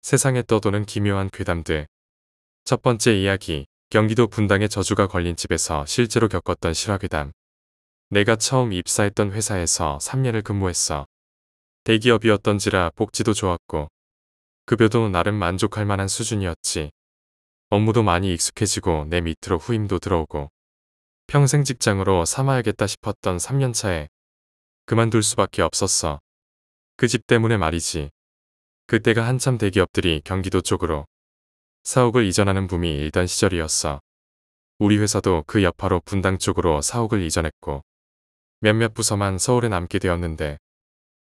세상에 떠도는 기묘한 괴담들. 첫 번째 이야기, 경기도 분당에 저주가 걸린 집에서 실제로 겪었던 실화괴담. 내가 처음 입사했던 회사에서 3년을 근무했어. 대기업이었던지라 복지도 좋았고 급여도 나름 만족할 만한 수준이었지. 업무도 많이 익숙해지고 내 밑으로 후임도 들어오고 평생 직장으로 삼아야겠다 싶었던 3년 차에 그만둘 수밖에 없었어. 그 집 때문에 말이지. 그때가 한참 대기업들이 경기도 쪽으로 사옥을 이전하는 붐이 일던 시절이었어. 우리 회사도 그 여파로 분당 쪽으로 사옥을 이전했고 몇몇 부서만 서울에 남게 되었는데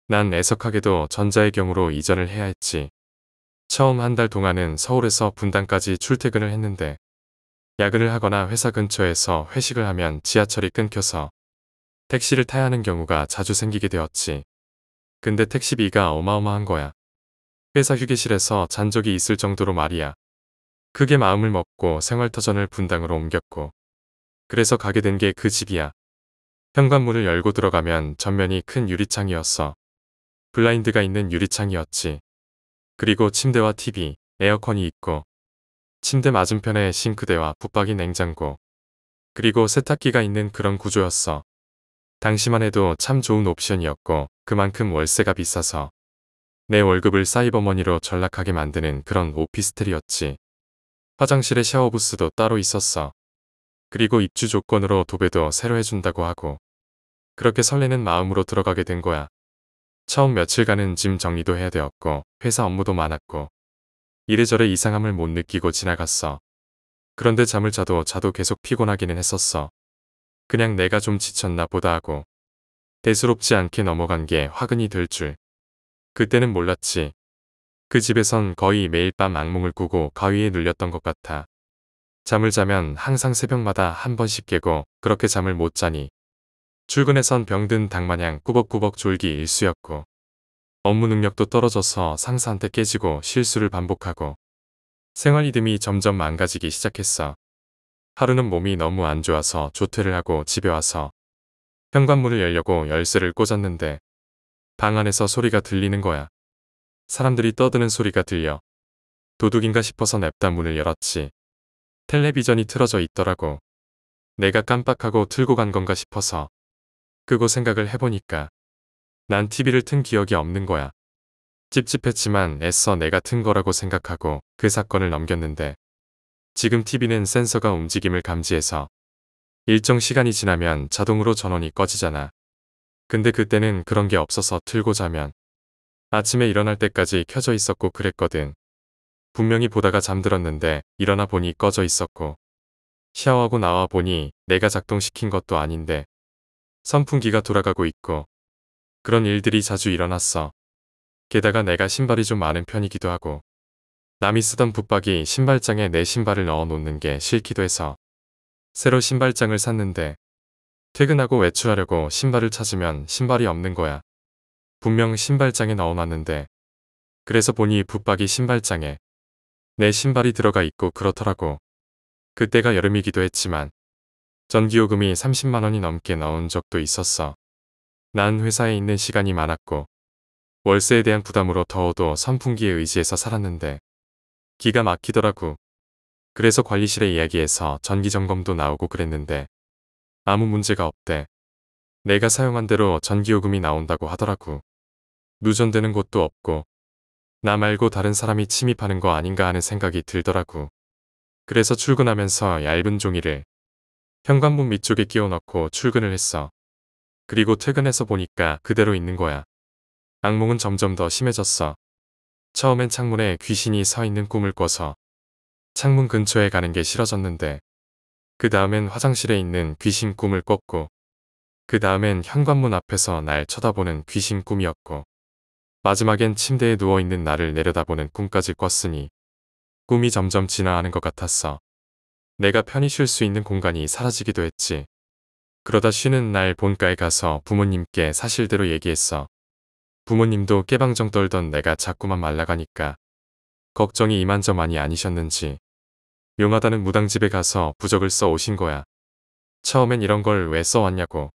난 애석하게도 전자의 경우로 이전을 해야 했지. 처음 한 달 동안은 서울에서 분당까지 출퇴근을 했는데 야근을 하거나 회사 근처에서 회식을 하면 지하철이 끊겨서 택시를 타야 하는 경우가 자주 생기게 되었지. 근데 택시비가 어마어마한 거야. 회사 휴게실에서 잔 적이 있을 정도로 말이야. 크게 마음을 먹고 생활터전을 분당으로 옮겼고 그래서 가게 된 게 그 집이야. 현관문을 열고 들어가면 전면이 큰 유리창이었어. 블라인드가 있는 유리창이었지. 그리고 침대와 TV, 에어컨이 있고 침대 맞은편에 싱크대와 붙박이 냉장고 그리고 세탁기가 있는 그런 구조였어. 당시만 해도 참 좋은 옵션이었고 그만큼 월세가 비싸서 내 월급을 사이버머니로 전락하게 만드는 그런 오피스텔이었지. 화장실에 샤워부스도 따로 있었어. 그리고 입주 조건으로 도배도 새로 해준다고 하고 그렇게 설레는 마음으로 들어가게 된 거야. 처음 며칠간은 짐 정리도 해야 되었고 회사 업무도 많았고 이래저래 이상함을 못 느끼고 지나갔어. 그런데 잠을 자도 계속 피곤하기는 했었어. 그냥 내가 좀 지쳤나 보다 하고 대수롭지 않게 넘어간 게 화근이 될 줄. 그때는 몰랐지. 그 집에선 거의 매일 밤 악몽을 꾸고 가위에 눌렸던 것 같아. 잠을 자면 항상 새벽마다 한 번씩 깨고 그렇게 잠을 못 자니 출근해선 병든 닭마냥 꾸벅꾸벅 졸기 일쑤였고 업무 능력도 떨어져서 상사한테 깨지고 실수를 반복하고 생활 리듬이 점점 망가지기 시작했어. 하루는 몸이 너무 안 좋아서 조퇴를 하고 집에 와서 현관문을 열려고 열쇠를 꽂았는데 방 안에서 소리가 들리는 거야. 사람들이 떠드는 소리가 들려. 도둑인가 싶어서 냅다 문을 열었지. 텔레비전이 틀어져 있더라고. 내가 깜빡하고 틀고 간 건가 싶어서 끄고 생각을 해보니까 난 TV를 튼 기억이 없는 거야. 찝찝했지만 애써 내가 튼 거라고 생각하고 그 사건을 넘겼는데 지금 TV는 센서가 움직임을 감지해서 일정 시간이 지나면 자동으로 전원이 꺼지잖아. 근데 그때는 그런 게 없어서 틀고 자면 아침에 일어날 때까지 켜져 있었고 그랬거든. 분명히 보다가 잠들었는데 일어나 보니 꺼져 있었고 샤워하고 나와 보니 내가 작동시킨 것도 아닌데 선풍기가 돌아가고 있고 그런 일들이 자주 일어났어. 게다가 내가 신발이 좀 많은 편이기도 하고 남이 쓰던 붙박이 신발장에 내 신발을 넣어 놓는 게 싫기도 해서 새로 신발장을 샀는데 퇴근하고 외출하려고 신발을 찾으면 신발이 없는 거야. 분명 신발장에 넣어놨는데 그래서 보니 붙박이 신발장에 내 신발이 들어가 있고 그렇더라고. 그때가 여름이기도 했지만 전기요금이 30만 원이 넘게 나온 적도 있었어. 난 회사에 있는 시간이 많았고 월세에 대한 부담으로 더워도 선풍기에 의지해서 살았는데 기가 막히더라고. 그래서 관리실에 이야기해서 전기점검도 나오고 그랬는데 아무 문제가 없대. 내가 사용한 대로 전기요금이 나온다고 하더라고. 누전되는 곳도 없고 나 말고 다른 사람이 침입하는 거 아닌가 하는 생각이 들더라고. 그래서 출근하면서 얇은 종이를 현관문 밑쪽에 끼워 넣고 출근을 했어. 그리고 퇴근해서 보니까 그대로 있는 거야. 악몽은 점점 더 심해졌어. 처음엔 창문에 귀신이 서 있는 꿈을 꿔서 창문 근처에 가는 게 싫어졌는데 그 다음엔 화장실에 있는 귀신 꿈을 꿨고 그 다음엔 현관문 앞에서 날 쳐다보는 귀신 꿈이었고 마지막엔 침대에 누워있는 나를 내려다보는 꿈까지 꿨으니 꿈이 점점 진화하는 것 같았어. 내가 편히 쉴 수 있는 공간이 사라지기도 했지. 그러다 쉬는 날 본가에 가서 부모님께 사실대로 얘기했어. 부모님도 깨방정 떨던 내가 자꾸만 말라가니까 걱정이 이만저만이 아니셨는지 용하다는 무당집에 가서 부적을 써 오신 거야. 처음엔 이런 걸 왜 써왔냐고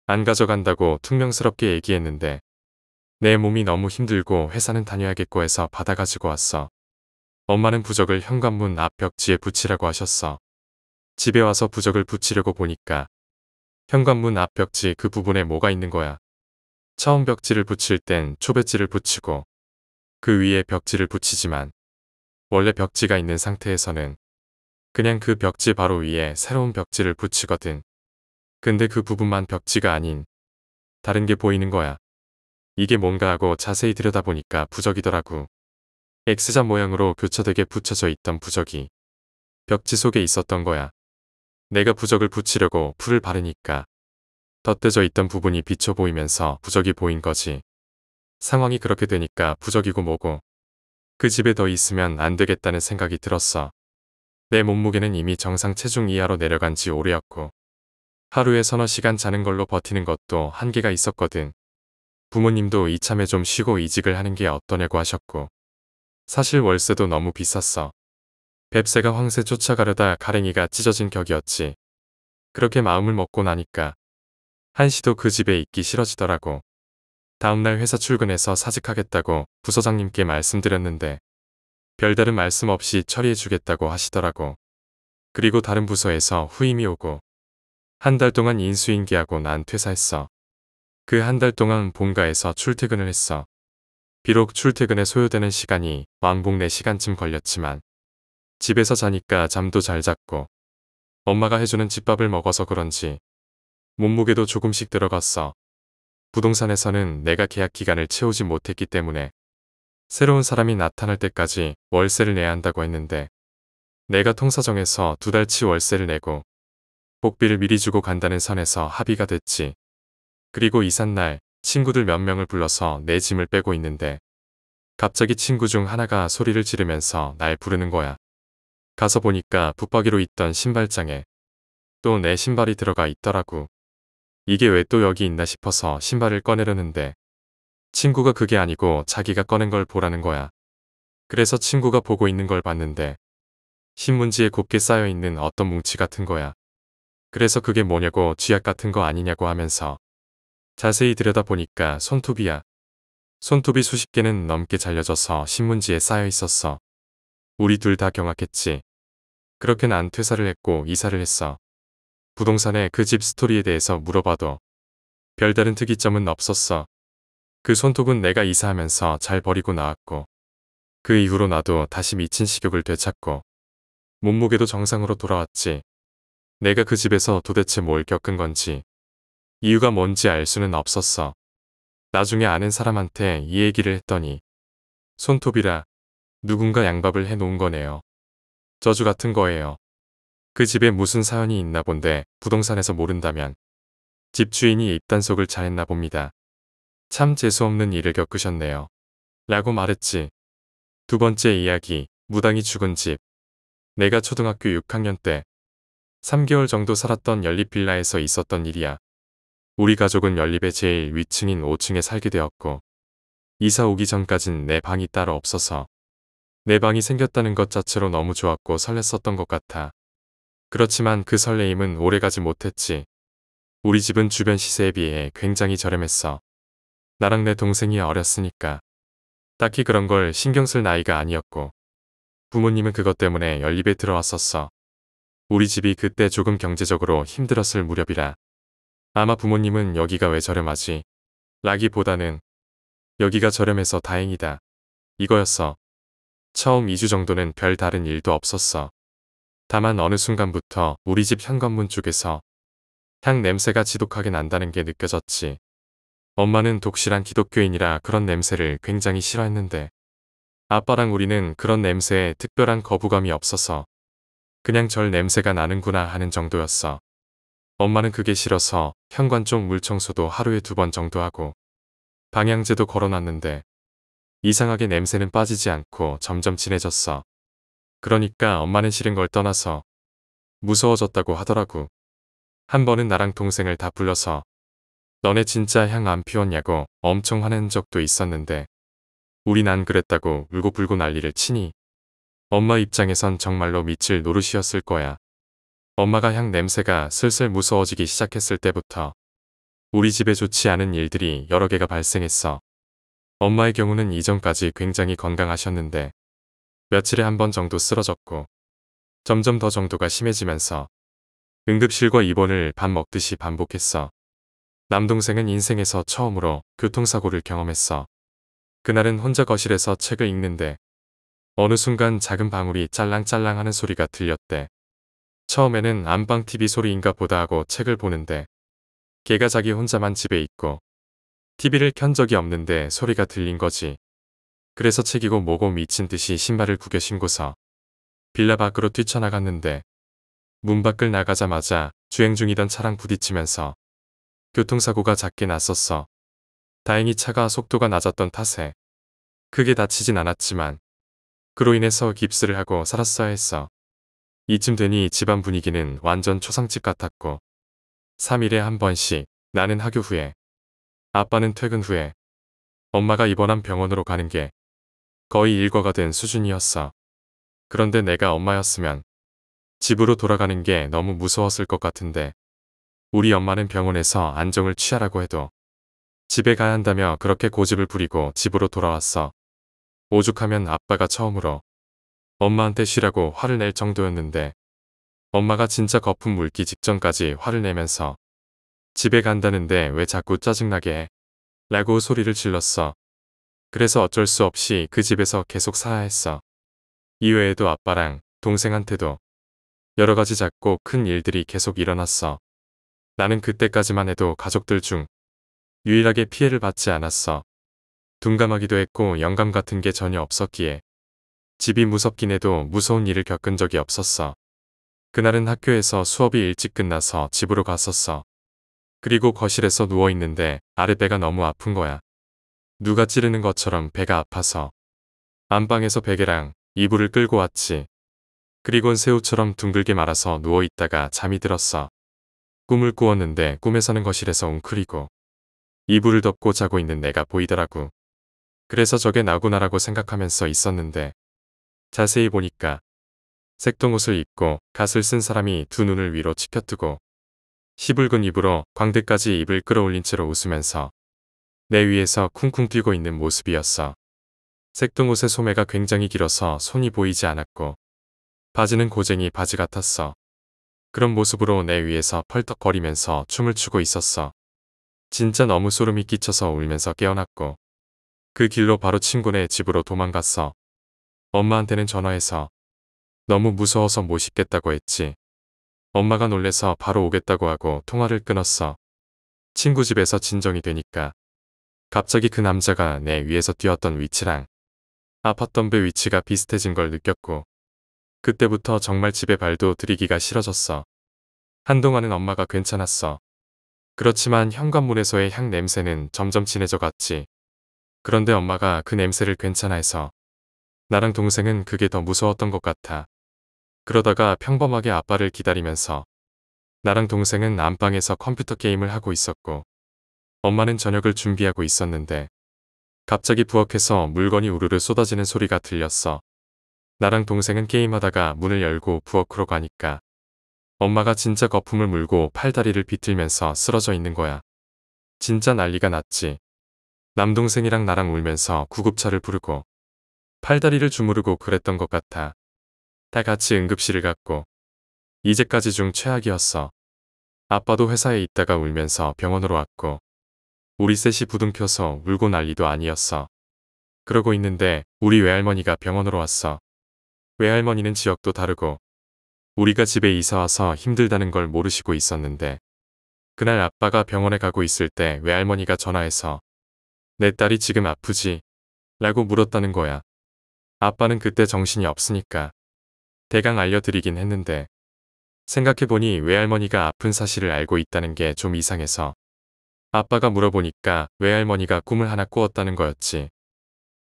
안 가져간다고 퉁명스럽게 얘기했는데 내 몸이 너무 힘들고 회사는 다녀야겠고 해서 받아가지고 왔어. 엄마는 부적을 현관문 앞 벽지에 붙이라고 하셨어. 집에 와서 부적을 붙이려고 보니까 현관문 앞 벽지 그 부분에 뭐가 있는 거야. 처음 벽지를 붙일 땐 초배지를 붙이고 그 위에 벽지를 붙이지만 원래 벽지가 있는 상태에서는 그냥 그 벽지 바로 위에 새로운 벽지를 붙이거든. 근데 그 부분만 벽지가 아닌 다른 게 보이는 거야. 이게 뭔가 하고 자세히 들여다보니까 부적이더라고. X자 모양으로 교차되게 붙여져 있던 부적이 벽지 속에 있었던 거야. 내가 부적을 붙이려고 풀을 바르니까 덧대져 있던 부분이 비쳐 보이면서 부적이 보인 거지. 상황이 그렇게 되니까 부적이고 뭐고 그 집에 더 있으면 안 되겠다는 생각이 들었어. 내 몸무게는 이미 정상 체중 이하로 내려간 지 오래였고 하루에 서너 시간 자는 걸로 버티는 것도 한계가 있었거든. 부모님도 이참에 좀 쉬고 이직을 하는 게 어떠냐고 하셨고 사실 월세도 너무 비쌌어. 뱁새가 황새 쫓아가려다 가랭이가 찢어진 격이었지. 그렇게 마음을 먹고 나니까 한시도 그 집에 있기 싫어지더라고. 다음날 회사 출근해서 사직하겠다고 부서장님께 말씀드렸는데 별다른 말씀 없이 처리해주겠다고 하시더라고. 그리고 다른 부서에서 후임이 오고 한 달 동안 인수인계하고 난 퇴사했어. 그 한 달 동안 본가에서 출퇴근을 했어. 비록 출퇴근에 소요되는 시간이 왕복 4시간쯤 걸렸지만 집에서 자니까 잠도 잘 잤고 엄마가 해주는 집밥을 먹어서 그런지 몸무게도 조금씩 들어갔어. 부동산에서는 내가 계약 기간을 채우지 못했기 때문에 새로운 사람이 나타날 때까지 월세를 내야 한다고 했는데 내가 통사정해서 2달치 월세를 내고 복비를 미리 주고 간다는 선에서 합의가 됐지. 그리고 이삿날 친구들 몇 명을 불러서 내 짐을 빼고 있는데 갑자기 친구 중 하나가 소리를 지르면서 날 부르는 거야. 가서 보니까 붙박이로 있던 신발장에 또 내 신발이 들어가 있더라고. 이게 왜 또 여기 있나 싶어서 신발을 꺼내려는데 친구가 그게 아니고 자기가 꺼낸 걸 보라는 거야. 그래서 친구가 보고 있는 걸 봤는데 신문지에 곱게 쌓여있는 어떤 뭉치 같은 거야. 그래서 그게 뭐냐고 쥐약 같은 거 아니냐고 하면서 자세히 들여다보니까 손톱이야. 손톱이 수십 개는 넘게 잘려져서 신문지에 쌓여 있었어. 우리 둘 다 경악했지. 그렇게 난 퇴사를 했고 이사를 했어. 부동산에 그 집 스토리에 대해서 물어봐도 별다른 특이점은 없었어. 그 손톱은 내가 이사하면서 잘 버리고 나왔고 그 이후로 나도 다시 미친 식욕을 되찾고 몸무게도 정상으로 돌아왔지. 내가 그 집에서 도대체 뭘 겪은 건지 이유가 뭔지 알 수는 없었어. 나중에 아는 사람한테 이 얘기를 했더니 손톱이라 누군가 양밥을 해놓은 거네요. 저주 같은 거예요. 그 집에 무슨 사연이 있나 본데 부동산에서 모른다면 집주인이 입단속을 잘했나 봅니다. 참 재수없는 일을 겪으셨네요. 라고 말했지. 두 번째 이야기, 무당이 죽은 집. 내가 초등학교 6학년 때 3개월 정도 살았던 연립빌라에서 있었던 일이야. 우리 가족은 연립의 제일 위층인 5층에 살게 되었고 이사 오기 전까진 내 방이 따로 없어서 내 방이 생겼다는 것 자체로 너무 좋았고 설렜었던 것 같아. 그렇지만 그 설레임은 오래가지 못했지. 우리 집은 주변 시세에 비해 굉장히 저렴했어. 나랑 내 동생이 어렸으니까 딱히 그런 걸 신경 쓸 나이가 아니었고 부모님은 그것 때문에 연립에 들어왔었어. 우리 집이 그때 조금 경제적으로 힘들었을 무렵이라 아마 부모님은 여기가 왜 저렴하지? 라기보다는 여기가 저렴해서 다행이다. 이거였어. 처음 2주 정도는 별 다른 일도 없었어. 다만 어느 순간부터 우리 집 현관문 쪽에서 향 냄새가 지독하게 난다는 게 느껴졌지. 엄마는 독실한 기독교인이라 그런 냄새를 굉장히 싫어했는데 아빠랑 우리는 그런 냄새에 특별한 거부감이 없어서 그냥 절 냄새가 나는구나 하는 정도였어. 엄마는 그게 싫어서 현관 쪽 물청소도 하루에 2번 정도 하고 방향제도 걸어놨는데 이상하게 냄새는 빠지지 않고 점점 진해졌어. 그러니까 엄마는 싫은 걸 떠나서 무서워졌다고 하더라고. 한 번은 나랑 동생을 다 불러서 너네 진짜 향 안 피웠냐고 엄청 화낸 적도 있었는데 우린 안 그랬다고 울고불고 난리를 치니 엄마 입장에선 정말로 미칠 노릇이었을 거야. 엄마가 향 냄새가 슬슬 무서워지기 시작했을 때부터 우리 집에 좋지 않은 일들이 여러 개가 발생했어. 엄마의 경우는 이전까지 굉장히 건강하셨는데 며칠에 한 번 정도 쓰러졌고 점점 더 정도가 심해지면서 응급실과 입원을 밥 먹듯이 반복했어. 남동생은 인생에서 처음으로 교통사고를 경험했어. 그날은 혼자 거실에서 책을 읽는데 어느 순간 작은 방울이 짤랑짤랑 하는 소리가 들렸대. 처음에는 안방 TV 소리인가 보다 하고 책을 보는데 걔가 자기 혼자만 집에 있고 TV를 켠 적이 없는데 소리가 들린 거지. 그래서 책이고 뭐고 미친 듯이 신발을 구겨 신고서 빌라 밖으로 뛰쳐나갔는데 문 밖을 나가자마자 주행 중이던 차랑 부딪히면서 교통사고가 작게 났었어. 다행히 차가 속도가 낮았던 탓에 크게 다치진 않았지만 그로 인해서 깁스를 하고 살았어야 했어. 이쯤 되니 집안 분위기는 완전 초상집 같았고 3일에 한 번씩 나는 학교 후에 아빠는 퇴근 후에 엄마가 입원한 병원으로 가는 게 거의 일과가 된 수준이었어. 그런데 내가 엄마였으면 집으로 돌아가는 게 너무 무서웠을 것 같은데 우리 엄마는 병원에서 안정을 취하라고 해도 집에 가야 한다며 그렇게 고집을 부리고 집으로 돌아왔어. 오죽하면 아빠가 처음으로 엄마한테 쉬라고 화를 낼 정도였는데 엄마가 진짜 거품 물기 직전까지 화를 내면서 집에 간다는데 왜 자꾸 짜증나게 해? 라고 소리를 질렀어. 그래서 어쩔 수 없이 그 집에서 계속 살아야 했어. 이외에도 아빠랑 동생한테도 여러 가지 작고 큰 일들이 계속 일어났어. 나는 그때까지만 해도 가족들 중 유일하게 피해를 받지 않았어. 둔감하기도 했고 영감 같은 게 전혀 없었기에 집이 무섭긴 해도 무서운 일을 겪은 적이 없었어. 그날은 학교에서 수업이 일찍 끝나서 집으로 갔었어. 그리고 거실에서 누워있는데 아랫배가 너무 아픈 거야. 누가 찌르는 것처럼 배가 아파서 안방에서 베개랑 이불을 끌고 왔지. 그리곤 새우처럼 둥글게 말아서 누워있다가 잠이 들었어. 꿈을 꾸었는데 꿈에서는 거실에서 웅크리고 이불을 덮고 자고 있는 내가 보이더라고. 그래서 저게 나구나라고 생각하면서 있었는데 자세히 보니까 색동옷을 입고 갓을 쓴 사람이 두 눈을 위로 치켜뜨고 시붉은 입으로 광대까지 입을 끌어올린 채로 웃으면서 내 위에서 쿵쿵 뛰고 있는 모습이었어. 색동옷의 소매가 굉장히 길어서 손이 보이지 않았고 바지는 고쟁이 바지 같았어. 그런 모습으로 내 위에서 펄떡거리면서 춤을 추고 있었어. 진짜 너무 소름이 끼쳐서 울면서 깨어났고 그 길로 바로 친구네 집으로 도망갔어. 엄마한테는 전화해서 너무 무서워서 못 씻겠다고 했지. 엄마가 놀래서 바로 오겠다고 하고 통화를 끊었어. 친구 집에서 진정이 되니까 갑자기 그 남자가 내 위에서 뛰었던 위치랑 아팠던 배 위치가 비슷해진 걸 느꼈고 그때부터 정말 집에 발도 들이기가 싫어졌어. 한동안은 엄마가 괜찮았어. 그렇지만 현관문에서의 향 냄새는 점점 진해져 갔지. 그런데 엄마가 그 냄새를 괜찮아 해서 나랑 동생은 그게 더 무서웠던 것 같아. 그러다가 평범하게 아빠를 기다리면서 나랑 동생은 안방에서 컴퓨터 게임을 하고 있었고 엄마는 저녁을 준비하고 있었는데 갑자기 부엌에서 물건이 우르르 쏟아지는 소리가 들렸어. 나랑 동생은 게임하다가 문을 열고 부엌으로 가니까 엄마가 진짜 거품을 물고 팔다리를 비틀면서 쓰러져 있는 거야. 진짜 난리가 났지. 남동생이랑 나랑 울면서 구급차를 부르고 팔다리를 주무르고 그랬던 것 같아. 다 같이 응급실을 갔고 이제까지 중 최악이었어. 아빠도 회사에 있다가 울면서 병원으로 왔고 우리 셋이 부둥켜서 울고 난리도 아니었어. 그러고 있는데 우리 외할머니가 병원으로 왔어. 외할머니는 지역도 다르고 우리가 집에 이사와서 힘들다는 걸 모르시고 있었는데 그날 아빠가 병원에 가고 있을 때 외할머니가 전화해서 내 딸이 지금 아프지? 라고 물었다는 거야. 아빠는 그때 정신이 없으니까 대강 알려드리긴 했는데 생각해보니 외할머니가 아픈 사실을 알고 있다는 게 좀 이상해서 아빠가 물어보니까 외할머니가 꿈을 하나 꾸었다는 거였지.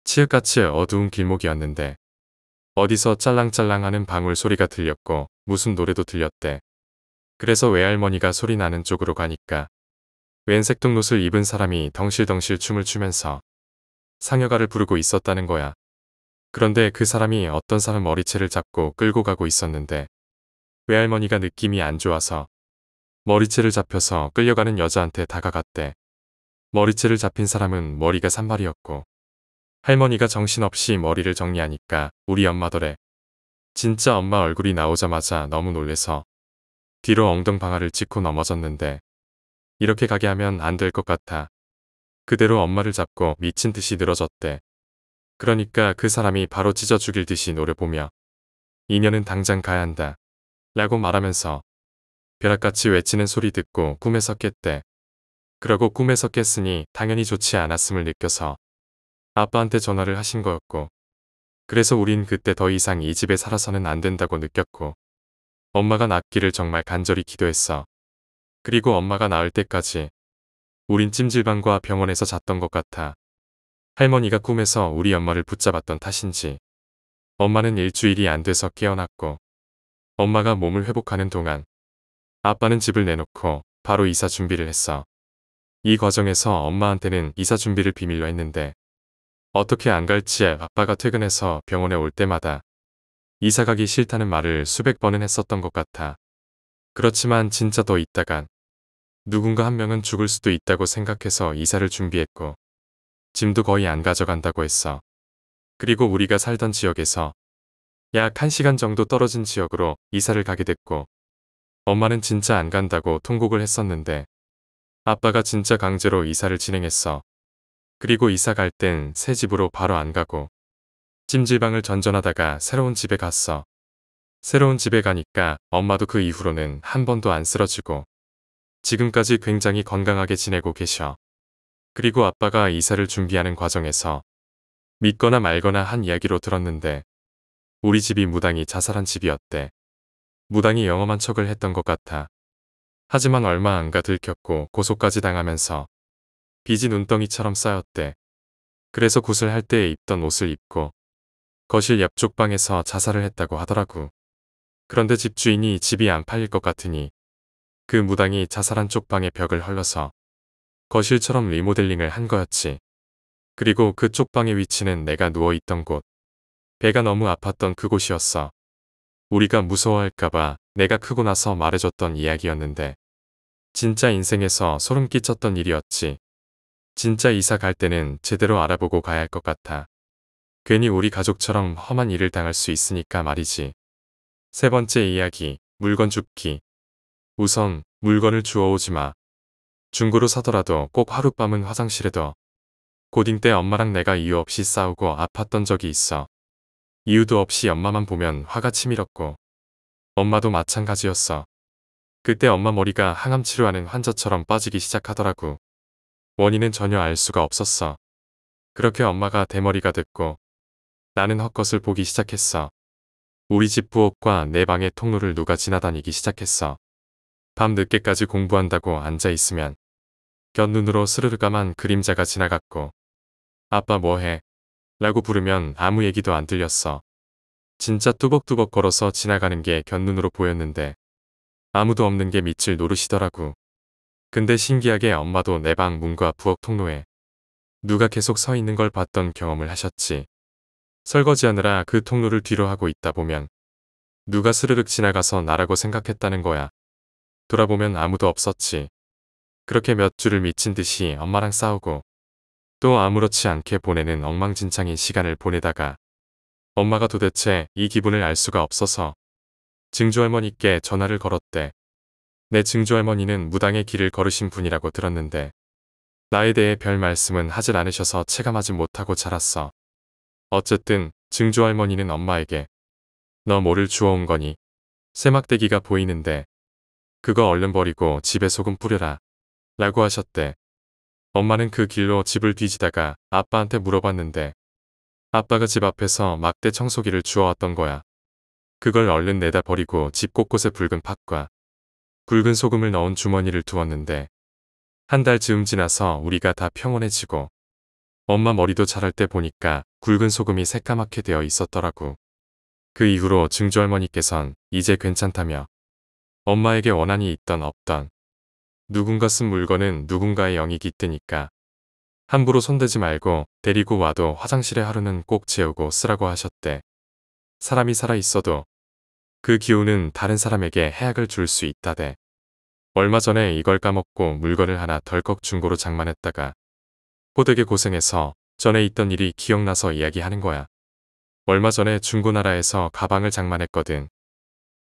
치읓같이 어두운 길목이었는데 어디서 짤랑짤랑하는 방울 소리가 들렸고 무슨 노래도 들렸대. 그래서 외할머니가 소리 나는 쪽으로 가니까 웬 색동옷을 입은 사람이 덩실덩실 춤을 추면서 상여가를 부르고 있었다는 거야. 그런데 그 사람이 어떤 사람 머리채를 잡고 끌고 가고 있었는데 외할머니가 느낌이 안 좋아서 머리채를 잡혀서 끌려가는 여자한테 다가갔대. 머리채를 잡힌 사람은 머리가 산발이었고 할머니가 정신없이 머리를 정리하니까 우리 엄마더래. 진짜 엄마 얼굴이 나오자마자 너무 놀래서 뒤로 엉덩방아를 짚고 넘어졌는데 이렇게 가게 하면 안 될 것 같아. 그대로 엄마를 잡고 미친 듯이 늘어졌대. 그러니까 그 사람이 바로 찢어 죽일 듯이 노려보며 이년은 당장 가야 한다. 라고 말하면서 벼락같이 외치는 소리 듣고 꿈에서 깼대. 그러고 꿈에서 깼으니 당연히 좋지 않았음을 느껴서 아빠한테 전화를 하신 거였고 그래서 우린 그때 더 이상 이 집에 살아서는 안 된다고 느꼈고 엄마가 낫기를 정말 간절히 기도했어. 그리고 엄마가 나을 때까지 우린 찜질방과 병원에서 잤던 것 같아. 할머니가 꿈에서 우리 엄마를 붙잡았던 탓인지 엄마는 일주일이 안 돼서 깨어났고 엄마가 몸을 회복하는 동안 아빠는 집을 내놓고 바로 이사 준비를 했어. 이 과정에서 엄마한테는 이사 준비를 비밀로 했는데 어떻게 안 갈지 아빠가 퇴근해서 병원에 올 때마다 이사 가기 싫다는 말을 수백 번은 했었던 것 같아. 그렇지만 진짜 더 있다간 누군가 한 명은 죽을 수도 있다고 생각해서 이사를 준비했고 짐도 거의 안 가져간다고 했어. 그리고 우리가 살던 지역에서 약 1시간 정도 떨어진 지역으로 이사를 가게 됐고 엄마는 진짜 안 간다고 통곡을 했었는데 아빠가 진짜 강제로 이사를 진행했어. 그리고 이사 갈 땐 새 집으로 바로 안 가고 찜질방을 전전하다가 새로운 집에 갔어. 새로운 집에 가니까 엄마도 그 이후로는 한 번도 안 쓰러지고 지금까지 굉장히 건강하게 지내고 계셔. 그리고 아빠가 이사를 준비하는 과정에서 믿거나 말거나 한 이야기로 들었는데 우리 집이 무당이 자살한 집이었대. 무당이 영험한 척을 했던 것 같아. 하지만 얼마 안 가 들켰고 고소까지 당하면서 빚이 눈덩이처럼 쌓였대. 그래서 구슬할 때 입던 옷을 입고 거실 옆쪽 방에서 자살을 했다고 하더라고. 그런데 집주인이 집이 안 팔릴 것 같으니 그 무당이 자살한 쪽 방의 벽을 헐러서 거실처럼 리모델링을 한 거였지. 그리고 그쪽 방의 위치는 내가 누워있던 곳. 배가 너무 아팠던 그곳이었어. 우리가 무서워할까봐 내가 크고 나서 말해줬던 이야기였는데 진짜 인생에서 소름 끼쳤던 일이었지. 진짜 이사 갈 때는 제대로 알아보고 가야 할 것 같아. 괜히 우리 가족처럼 험한 일을 당할 수 있으니까 말이지. 세 번째 이야기, 물건 줍기. 우선 물건을 주워오지 마. 중고로 사더라도 꼭 하룻밤은 화장실에 둬. 고딩 때 엄마랑 내가 이유 없이 싸우고 아팠던 적이 있어. 이유도 없이 엄마만 보면 화가 치밀었고 엄마도 마찬가지였어. 그때 엄마 머리가 항암 치료하는 환자처럼 빠지기 시작하더라고. 원인은 전혀 알 수가 없었어. 그렇게 엄마가 대머리가 됐고 나는 헛것을 보기 시작했어. 우리 집 부엌과 내 방의 통로를 누가 지나다니기 시작했어. 밤 늦게까지 공부한다고 앉아있으면 곁눈으로 스르르 까만 그림자가 지나갔고 아빠 뭐해? 라고 부르면 아무 얘기도 안 들렸어. 진짜 뚜벅뚜벅 걸어서 지나가는 게 곁눈으로 보였는데 아무도 없는 게 밑을 노르시더라고. 근데 신기하게 엄마도 내 방 문과 부엌 통로에 누가 계속 서 있는 걸 봤던 경험을 하셨지. 설거지하느라 그 통로를 뒤로 하고 있다 보면 누가 스르륵 지나가서 나라고 생각했다는 거야. 돌아보면 아무도 없었지. 그렇게 몇 주를 미친 듯이 엄마랑 싸우고 또 아무렇지 않게 보내는 엉망진창인 시간을 보내다가 엄마가 도대체 이 기분을 알 수가 없어서 증조할머니께 전화를 걸었대. 내 증조할머니는 무당의 길을 걸으신 분이라고 들었는데 나에 대해 별 말씀은 하질 않으셔서 체감하지 못하고 자랐어. 어쨌든 증조할머니는 엄마에게 너 뭐를 주워온 거니? 세막대기가 보이는데 그거 얼른 버리고 집에 소금 뿌려라 라고 하셨대. 엄마는 그 길로 집을 뒤지다가 아빠한테 물어봤는데 아빠가 집 앞에서 막대 청소기를 주워왔던 거야. 그걸 얼른 내다 버리고 집 곳곳에 붉은 팥과 굵은 소금을 넣은 주머니를 두었는데 한 달 즈음 지나서 우리가 다 평온해지고 엄마 머리도 자랄 때 보니까 굵은 소금이 새까맣게 되어 있었더라고. 그 이후로 증조할머니께선 이제 괜찮다며 엄마에게 원한이 있던 없던 누군가 쓴 물건은 누군가의 영이 깃드니까 함부로 손대지 말고 데리고 와도 화장실에 하루는 꼭 재우고 쓰라고 하셨대. 사람이 살아있어도 그 기운은 다른 사람에게 해악을 줄 수 있다대. 얼마 전에 이걸 까먹고 물건을 하나 덜컥 중고로 장만했다가 호되게 고생해서 전에 있던 일이 기억나서 이야기하는 거야. 얼마 전에 중고나라에서 가방을 장만했거든.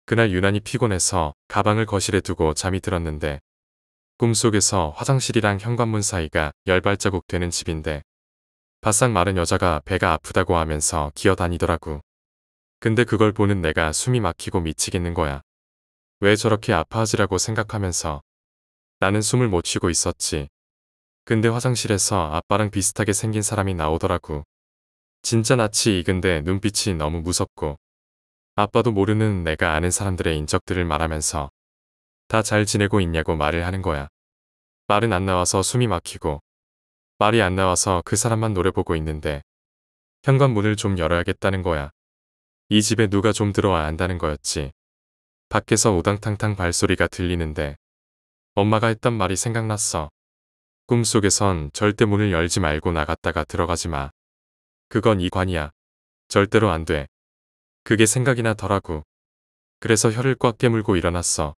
그날 유난히 피곤해서 가방을 거실에 두고 잠이 들었는데 꿈속에서 화장실이랑 현관문 사이가 10발자국 되는 집인데 바싹 마른 여자가 배가 아프다고 하면서 기어다니더라고. 근데 그걸 보는 내가 숨이 막히고 미치겠는 거야. 왜 저렇게 아파하지라고 생각하면서 나는 숨을 못 쉬고 있었지. 근데 화장실에서 아빠랑 비슷하게 생긴 사람이 나오더라고. 진짜 낯이 익은데 눈빛이 너무 무섭고 아빠도 모르는 내가 아는 사람들의 인적들을 말하면서 다 잘 지내고 있냐고 말을 하는 거야. 말은 안 나와서 숨이 막히고 말이 안 나와서 그 사람만 노래 보고 있는데 현관문을 좀 열어야겠다는 거야. 이 집에 누가 좀 들어와야 한다는 거였지. 밖에서 우당탕탕 발소리가 들리는데 엄마가 했던 말이 생각났어. 꿈속에선 절대 문을 열지 말고 나갔다가 들어가지 마. 그건 이관이야. 절대로 안 돼. 그게 생각이 나더라고. 그래서 혀를 꽉 깨물고 일어났어.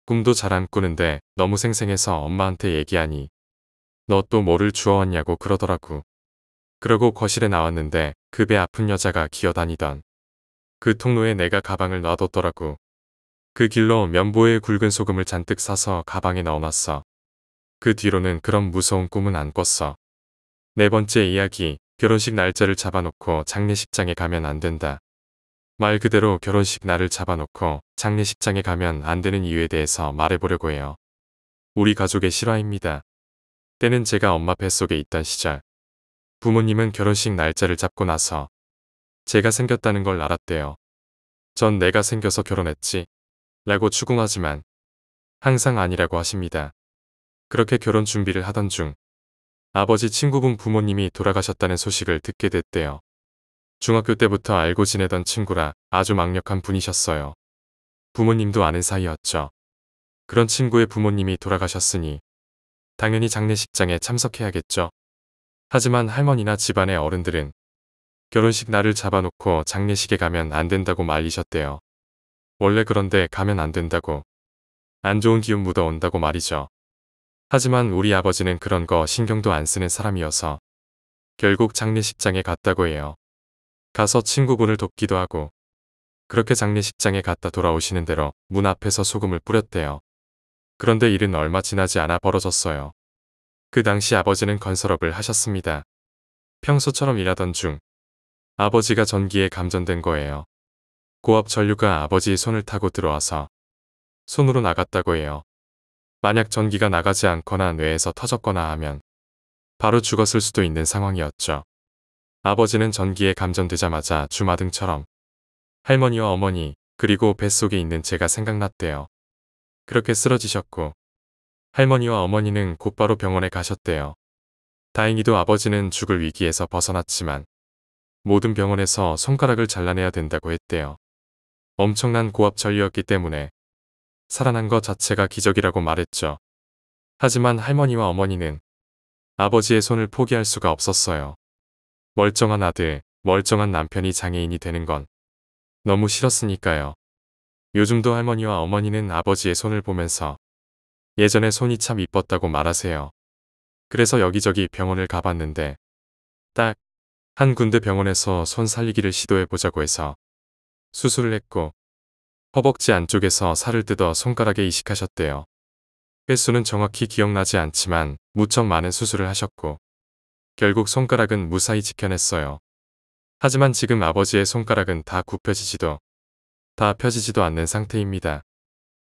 꿈도 잘 안 꾸는데 너무 생생해서 엄마한테 얘기하니 너 또 뭐를 주워왔냐고 그러더라고. 그러고 거실에 나왔는데 그 배 아픈 여자가 기어다니던 그 통로에 내가 가방을 놔뒀더라고. 그 길로 면보에 굵은 소금을 잔뜩 싸서 가방에 넣어놨어. 그 뒤로는 그런 무서운 꿈은 안 꿨어. 네 번째 이야기, 결혼식 날짜를 잡아놓고 장례식장에 가면 안 된다. 말 그대로 결혼식 날을 잡아놓고 장례식장에 가면 안 되는 이유에 대해서 말해보려고 해요. 우리 가족의 실화입니다. 때는 제가 엄마 뱃속에 있던 시절. 부모님은 결혼식 날짜를 잡고 나서 제가 생겼다는 걸 알았대요. 전 내가 생겨서 결혼했지 라고 추궁하지만 항상 아니라고 하십니다. 그렇게 결혼 준비를 하던 중 아버지 친구분 부모님이 돌아가셨다는 소식을 듣게 됐대요. 중학교 때부터 알고 지내던 친구라 아주 망력한 분이셨어요. 부모님도 아는 사이였죠. 그런 친구의 부모님이 돌아가셨으니 당연히 장례식장에 참석해야겠죠. 하지만 할머니나 집안의 어른들은 결혼식 날을 잡아놓고 장례식에 가면 안 된다고 말리셨대요. 원래 그런데 가면 안 된다고. 안 좋은 기운 묻어온다고 말이죠. 하지만 우리 아버지는 그런 거 신경도 안 쓰는 사람이어서 결국 장례식장에 갔다고 해요. 가서 친구분을 돕기도 하고 그렇게 장례식장에 갔다 돌아오시는 대로 문 앞에서 소금을 뿌렸대요. 그런데 일은 얼마 지나지 않아 벌어졌어요. 그 당시 아버지는 건설업을 하셨습니다. 평소처럼 일하던 중 아버지가 전기에 감전된 거예요. 고압 전류가 아버지의 손을 타고 들어와서 손으로 나갔다고 해요. 만약 전기가 나가지 않거나 뇌에서 터졌거나 하면 바로 죽었을 수도 있는 상황이었죠. 아버지는 전기에 감전되자마자 주마등처럼 할머니와 어머니 그리고 뱃속에 있는 제가 생각났대요. 그렇게 쓰러지셨고 할머니와 어머니는 곧바로 병원에 가셨대요. 다행히도 아버지는 죽을 위기에서 벗어났지만 모든 병원에서 손가락을 잘라내야 된다고 했대요. 엄청난 고압 전류였기 때문에 살아난 것 자체가 기적이라고 말했죠. 하지만 할머니와 어머니는 아버지의 손을 포기할 수가 없었어요. 멀쩡한 아들, 멀쩡한 남편이 장애인이 되는 건 너무 싫었으니까요. 요즘도 할머니와 어머니는 아버지의 손을 보면서 예전에 손이 참 이뻤다고 말하세요. 그래서 여기저기 병원을 가봤는데 딱 한 군데 병원에서 손 살리기를 시도해보자고 해서 수술을 했고 허벅지 안쪽에서 살을 뜯어 손가락에 이식하셨대요. 횟수는 정확히 기억나지 않지만 무척 많은 수술을 하셨고 결국 손가락은 무사히 지켜냈어요. 하지만 지금 아버지의 손가락은 다 굽혀지지도 다 펴지지도 않는 상태입니다.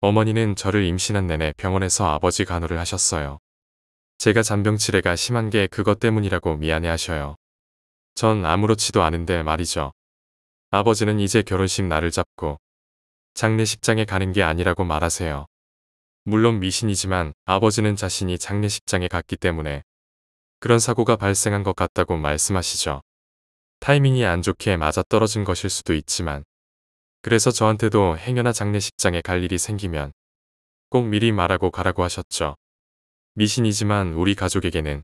어머니는 저를 임신한 내내 병원에서 아버지 간호를 하셨어요. 제가 잔병치레가 심한 게 그것 때문이라고 미안해하셔요. 전 아무렇지도 않은데 말이죠. 아버지는 이제 결혼식 날을 잡고 장례식장에 가는 게 아니라고 말하세요. 물론 미신이지만 아버지는 자신이 장례식장에 갔기 때문에 그런 사고가 발생한 것 같다고 말씀하시죠. 타이밍이 안 좋게 맞아떨어진 것일 수도 있지만 그래서 저한테도 행여나 장례식장에 갈 일이 생기면 꼭 미리 말하고 가라고 하셨죠. 미신이지만 우리 가족에게는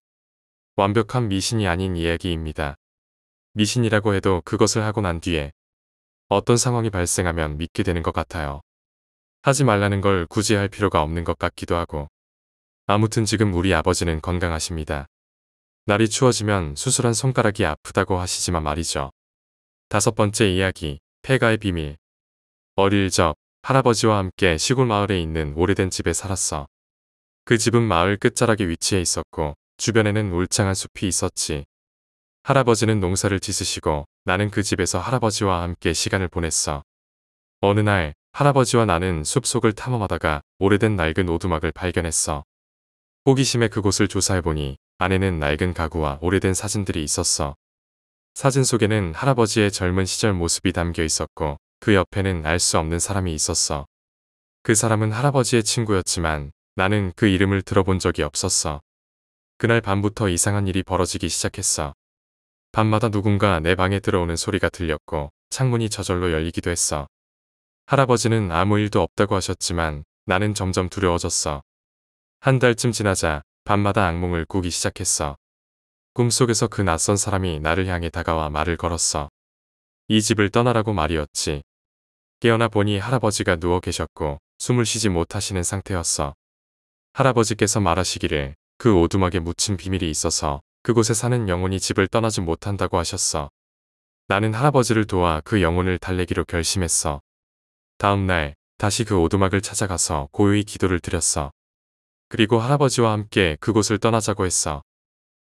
완벽한 미신이 아닌 이야기입니다. 미신이라고 해도 그것을 하고 난 뒤에 어떤 상황이 발생하면 믿게 되는 것 같아요. 하지 말라는 걸 굳이 할 필요가 없는 것 같기도 하고. 아무튼 지금 우리 아버지는 건강하십니다. 날이 추워지면 수술한 손가락이 아프다고 하시지만 말이죠. 5번째 이야기, 폐가의 비밀. 어릴 적 할아버지와 함께 시골 마을에 있는 오래된 집에 살았어. 그 집은 마을 끝자락에 위치해 있었고 주변에는 울창한 숲이 있었지. 할아버지는 농사를 지으시고 나는 그 집에서 할아버지와 함께 시간을 보냈어. 어느 날 할아버지와 나는 숲속을 탐험하다가 오래된 낡은 오두막을 발견했어. 호기심에 그곳을 조사해보니 안에는 낡은 가구와 오래된 사진들이 있었어. 사진 속에는 할아버지의 젊은 시절 모습이 담겨 있었고 그 옆에는 알 수 없는 사람이 있었어. 그 사람은 할아버지의 친구였지만 나는 그 이름을 들어본 적이 없었어. 그날 밤부터 이상한 일이 벌어지기 시작했어. 밤마다 누군가 내 방에 들어오는 소리가 들렸고 창문이 저절로 열리기도 했어. 할아버지는 아무 일도 없다고 하셨지만 나는 점점 두려워졌어. 한 달쯤 지나자 밤마다 악몽을 꾸기 시작했어. 꿈속에서 그 낯선 사람이 나를 향해 다가와 말을 걸었어. 이 집을 떠나라고 말이었지. 깨어나 보니 할아버지가 누워 계셨고 숨을 쉬지 못하시는 상태였어. 할아버지께서 말하시기를 그 오두막에 묻힌 비밀이 있어서 그곳에 사는 영혼이 집을 떠나지 못한다고 하셨어. 나는 할아버지를 도와 그 영혼을 달래기로 결심했어. 다음 날 다시 그 오두막을 찾아가서 고요히 기도를 드렸어. 그리고 할아버지와 함께 그곳을 떠나자고 했어.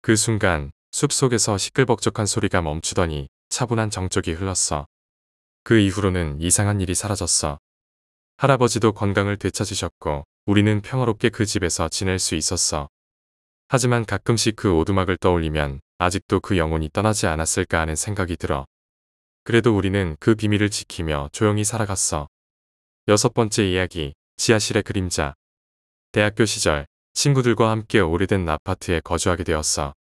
그 순간 숲속에서 시끌벅적한 소리가 멈추더니 차분한 정적이 흘렀어. 그 이후로는 이상한 일이 사라졌어. 할아버지도 건강을 되찾으셨고 우리는 평화롭게 그 집에서 지낼 수 있었어. 하지만 가끔씩 그 오두막을 떠올리면 아직도 그 영혼이 떠나지 않았을까 하는 생각이 들어. 그래도 우리는 그 비밀을 지키며 조용히 살아갔어. 6번째 이야기, 지하실의 그림자. 대학교 시절 친구들과 함께 오래된 아파트에 거주하게 되었어.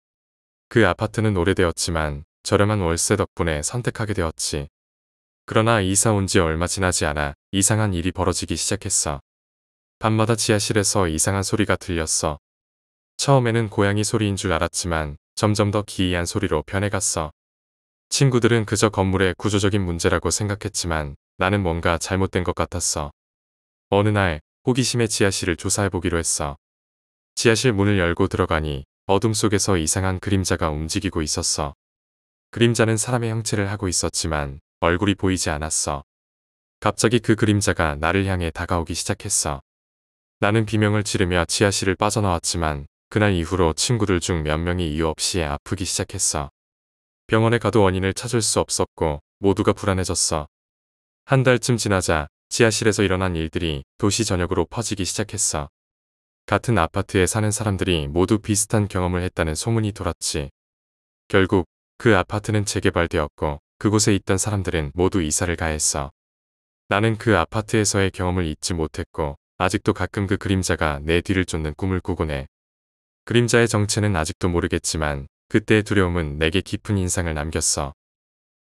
그 아파트는 오래되었지만 저렴한 월세 덕분에 선택하게 되었지. 그러나 이사 온 지 얼마 지나지 않아 이상한 일이 벌어지기 시작했어. 밤마다 지하실에서 이상한 소리가 들렸어. 처음에는 고양이 소리인 줄 알았지만 점점 더 기이한 소리로 변해갔어. 친구들은 그저 건물의 구조적인 문제라고 생각했지만 나는 뭔가 잘못된 것 같았어. 어느 날 호기심에 지하실을 조사해보기로 했어. 지하실 문을 열고 들어가니 어둠 속에서 이상한 그림자가 움직이고 있었어. 그림자는 사람의 형체를 하고 있었지만 얼굴이 보이지 않았어. 갑자기 그 그림자가 나를 향해 다가오기 시작했어. 나는 비명을 지르며 지하실을 빠져나왔지만 그날 이후로 친구들 중 몇 명이 이유 없이 아프기 시작했어. 병원에 가도 원인을 찾을 수 없었고 모두가 불안해졌어. 한 달쯤 지나자 지하실에서 일어난 일들이 도시 전역으로 퍼지기 시작했어. 같은 아파트에 사는 사람들이 모두 비슷한 경험을 했다는 소문이 돌았지. 결국 그 아파트는 재개발되었고 그곳에 있던 사람들은 모두 이사를 가했어. 나는 그 아파트에서의 경험을 잊지 못했고 아직도 가끔 그 그림자가 내 뒤를 쫓는 꿈을 꾸곤 해. 그림자의 정체는 아직도 모르겠지만 그때의 두려움은 내게 깊은 인상을 남겼어.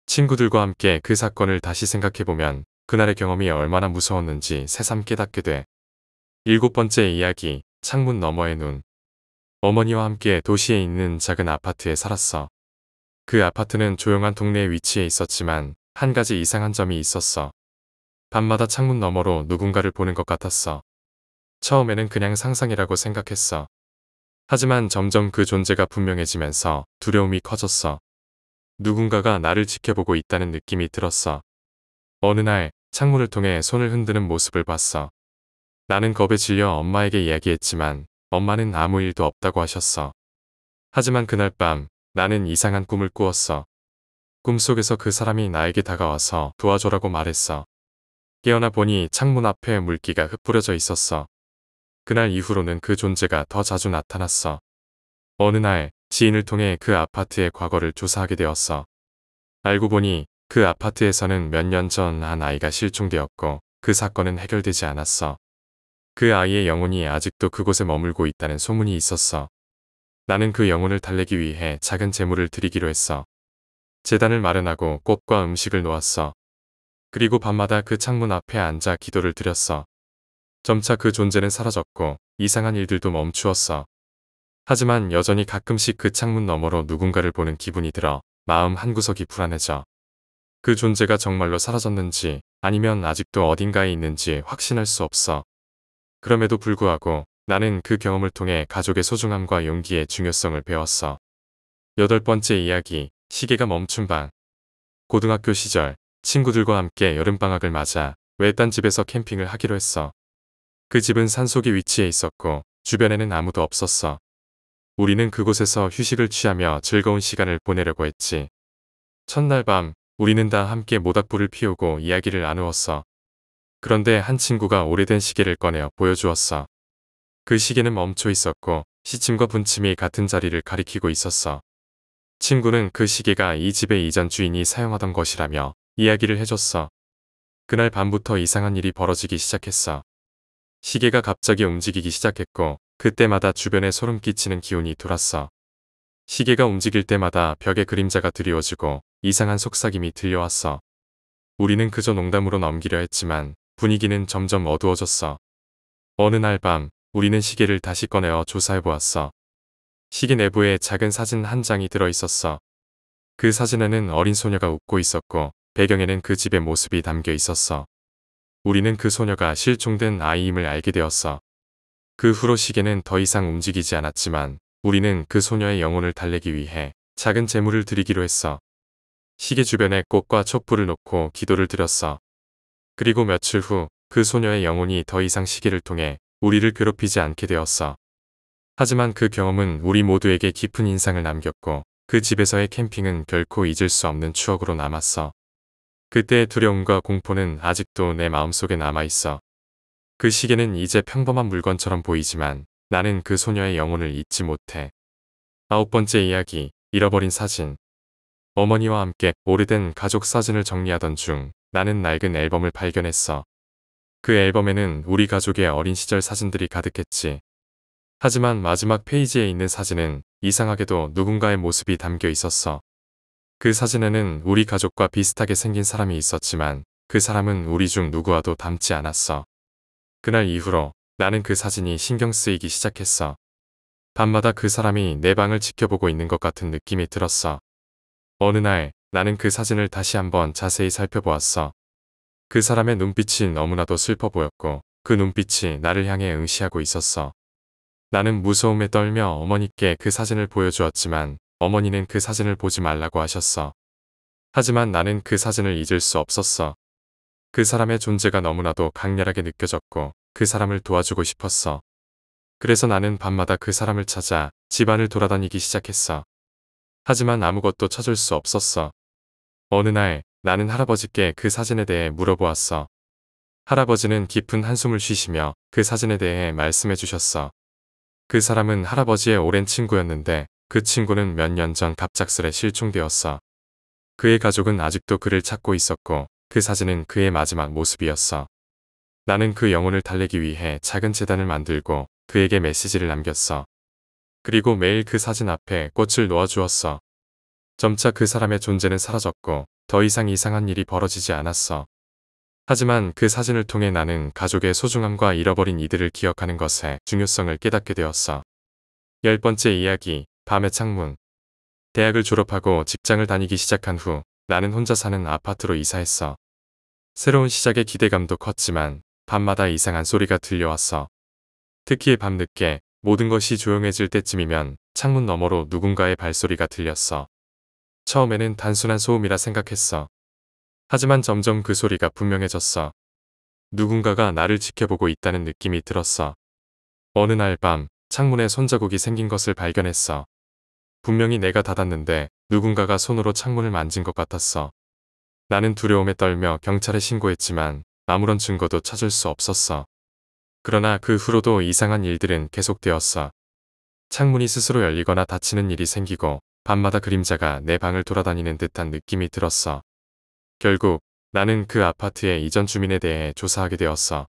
친구들과 함께 그 사건을 다시 생각해보면 그날의 경험이 얼마나 무서웠는지 새삼 깨닫게 돼. 7번째 이야기, 창문 너머의 눈. 어머니와 함께 도시에 있는 작은 아파트에 살았어. 그 아파트는 조용한 동네에 위치해 있었지만 한 가지 이상한 점이 있었어. 밤마다 창문 너머로 누군가를 보는 것 같았어. 처음에는 그냥 상상이라고 생각했어. 하지만 점점 그 존재가 분명해지면서 두려움이 커졌어. 누군가가 나를 지켜보고 있다는 느낌이 들었어. 어느 날 창문을 통해 손을 흔드는 모습을 봤어. 나는 겁에 질려 엄마에게 이야기했지만 엄마는 아무 일도 없다고 하셨어. 하지만 그날 밤 나는 이상한 꿈을 꾸었어. 꿈속에서 그 사람이 나에게 다가와서 도와줘라고 말했어. 깨어나 보니 창문 앞에 물기가 흩뿌려져 있었어. 그날 이후로는 그 존재가 더 자주 나타났어. 어느 날 지인을 통해 그 아파트의 과거를 조사하게 되었어. 알고 보니 그 아파트에서는 몇 년 전 한 아이가 실종되었고 그 사건은 해결되지 않았어. 그 아이의 영혼이 아직도 그곳에 머물고 있다는 소문이 있었어. 나는 그 영혼을 달래기 위해 작은 제물을 드리기로 했어. 제단을 마련하고 꽃과 음식을 놓았어. 그리고 밤마다 그 창문 앞에 앉아 기도를 드렸어. 점차 그 존재는 사라졌고 이상한 일들도 멈추었어. 하지만 여전히 가끔씩 그 창문 너머로 누군가를 보는 기분이 들어 마음 한구석이 불안해져. 그 존재가 정말로 사라졌는지 아니면 아직도 어딘가에 있는지 확신할 수 없어. 그럼에도 불구하고 나는 그 경험을 통해 가족의 소중함과 용기의 중요성을 배웠어. 8번째 이야기, 시계가 멈춘 방. 고등학교 시절 친구들과 함께 여름방학을 맞아 외딴 집에서 캠핑을 하기로 했어. 그 집은 산속에 위치해 있었고 주변에는 아무도 없었어. 우리는 그곳에서 휴식을 취하며 즐거운 시간을 보내려고 했지. 첫날 밤 우리는 다 함께 모닥불을 피우고 이야기를 나누었어. 그런데 한 친구가 오래된 시계를 꺼내어 보여주었어. 그 시계는 멈춰 있었고 시침과 분침이 같은 자리를 가리키고 있었어. 친구는 그 시계가 이 집의 이전 주인이 사용하던 것이라며 이야기를 해줬어. 그날 밤부터 이상한 일이 벌어지기 시작했어. 시계가 갑자기 움직이기 시작했고 그때마다 주변에 소름 끼치는 기운이 돌았어. 시계가 움직일 때마다 벽에 그림자가 드리워지고 이상한 속삭임이 들려왔어. 우리는 그저 농담으로 넘기려 했지만 분위기는 점점 어두워졌어. 어느 날 밤 우리는 시계를 다시 꺼내어 조사해보았어. 시계 내부에 작은 사진 한 장이 들어있었어. 그 사진에는 어린 소녀가 웃고 있었고 배경에는 그 집의 모습이 담겨 있었어. 우리는 그 소녀가 실종된 아이임을 알게 되었어. 그 후로 시계는 더 이상 움직이지 않았지만 우리는 그 소녀의 영혼을 달래기 위해 작은 제물을 드리기로 했어. 시계 주변에 꽃과 촛불을 놓고 기도를 드렸어. 그리고 며칠 후 그 소녀의 영혼이 더 이상 시계를 통해 우리를 괴롭히지 않게 되었어. 하지만 그 경험은 우리 모두에게 깊은 인상을 남겼고 그 집에서의 캠핑은 결코 잊을 수 없는 추억으로 남았어. 그때의 두려움과 공포는 아직도 내 마음속에 남아있어. 그 시계는 이제 평범한 물건처럼 보이지만 나는 그 소녀의 영혼을 잊지 못해. 9번째 이야기, 잃어버린 사진. 어머니와 함께 오래된 가족 사진을 정리하던 중 나는 낡은 앨범을 발견했어. 그 앨범에는 우리 가족의 어린 시절 사진들이 가득했지. 하지만 마지막 페이지에 있는 사진은 이상하게도 누군가의 모습이 담겨 있었어. 그 사진에는 우리 가족과 비슷하게 생긴 사람이 있었지만 그 사람은 우리 중 누구와도 닮지 않았어. 그날 이후로 나는 그 사진이 신경 쓰이기 시작했어. 밤마다 그 사람이 내 방을 지켜보고 있는 것 같은 느낌이 들었어. 어느 날 나는 그 사진을 다시 한번 자세히 살펴보았어. 그 사람의 눈빛이 너무나도 슬퍼 보였고 그 눈빛이 나를 향해 응시하고 있었어. 나는 무서움에 떨며 어머니께 그 사진을 보여주었지만 어머니는 그 사진을 보지 말라고 하셨어. 하지만 나는 그 사진을 잊을 수 없었어. 그 사람의 존재가 너무나도 강렬하게 느껴졌고 그 사람을 도와주고 싶었어. 그래서 나는 밤마다 그 사람을 찾아 집안을 돌아다니기 시작했어. 하지만 아무것도 찾을 수 없었어. 어느 날 나는 할아버지께 그 사진에 대해 물어보았어. 할아버지는 깊은 한숨을 쉬시며 그 사진에 대해 말씀해 주셨어. 그 사람은 할아버지의 오랜 친구였는데 그 친구는 몇 년 전 갑작스레 실종되었어. 그의 가족은 아직도 그를 찾고 있었고 그 사진은 그의 마지막 모습이었어. 나는 그 영혼을 달래기 위해 작은 재단을 만들고 그에게 메시지를 남겼어. 그리고 매일 그 사진 앞에 꽃을 놓아주었어. 점차 그 사람의 존재는 사라졌고 더 이상 이상한 일이 벌어지지 않았어. 하지만 그 사진을 통해 나는 가족의 소중함과 잃어버린 이들을 기억하는 것의 중요성을 깨닫게 되었어. 10번째 이야기, 밤의 창문. 대학을 졸업하고 직장을 다니기 시작한 후 나는 혼자 사는 아파트로 이사했어. 새로운 시작의 기대감도 컸지만 밤마다 이상한 소리가 들려왔어. 특히 밤늦게 모든 것이 조용해질 때쯤이면 창문 너머로 누군가의 발소리가 들렸어. 처음에는 단순한 소음이라 생각했어. 하지만 점점 그 소리가 분명해졌어. 누군가가 나를 지켜보고 있다는 느낌이 들었어. 어느 날 밤 창문에 손자국이 생긴 것을 발견했어. 분명히 내가 닫았는데 누군가가 손으로 창문을 만진 것 같았어. 나는 두려움에 떨며 경찰에 신고했지만 아무런 증거도 찾을 수 없었어. 그러나 그 후로도 이상한 일들은 계속되었어. 창문이 스스로 열리거나 닫히는 일이 생기고 밤마다 그림자가 내 방을 돌아다니는 듯한 느낌이 들었어. 결국 나는 그 아파트의 이전 주민에 대해 조사하게 되었어.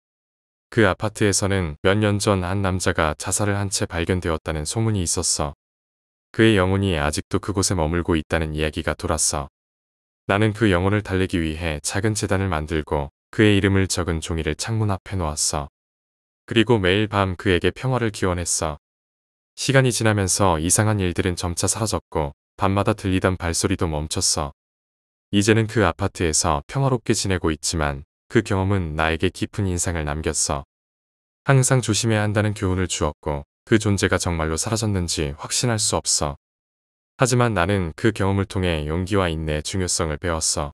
그 아파트에서는 몇 년 전 한 남자가 자살을 한 채 발견되었다는 소문이 있었어. 그의 영혼이 아직도 그곳에 머물고 있다는 이야기가 돌았어. 나는 그 영혼을 달래기 위해 작은 재단을 만들고 그의 이름을 적은 종이를 창문 앞에 놓았어. 그리고 매일 밤 그에게 평화를 기원했어. 시간이 지나면서 이상한 일들은 점차 사라졌고 밤마다 들리던 발소리도 멈췄어. 이제는 그 아파트에서 평화롭게 지내고 있지만 그 경험은 나에게 깊은 인상을 남겼어. 항상 조심해야 한다는 교훈을 주었고 그 존재가 정말로 사라졌는지 확신할 수 없어. 하지만 나는 그 경험을 통해 용기와 인내의 중요성을 배웠어.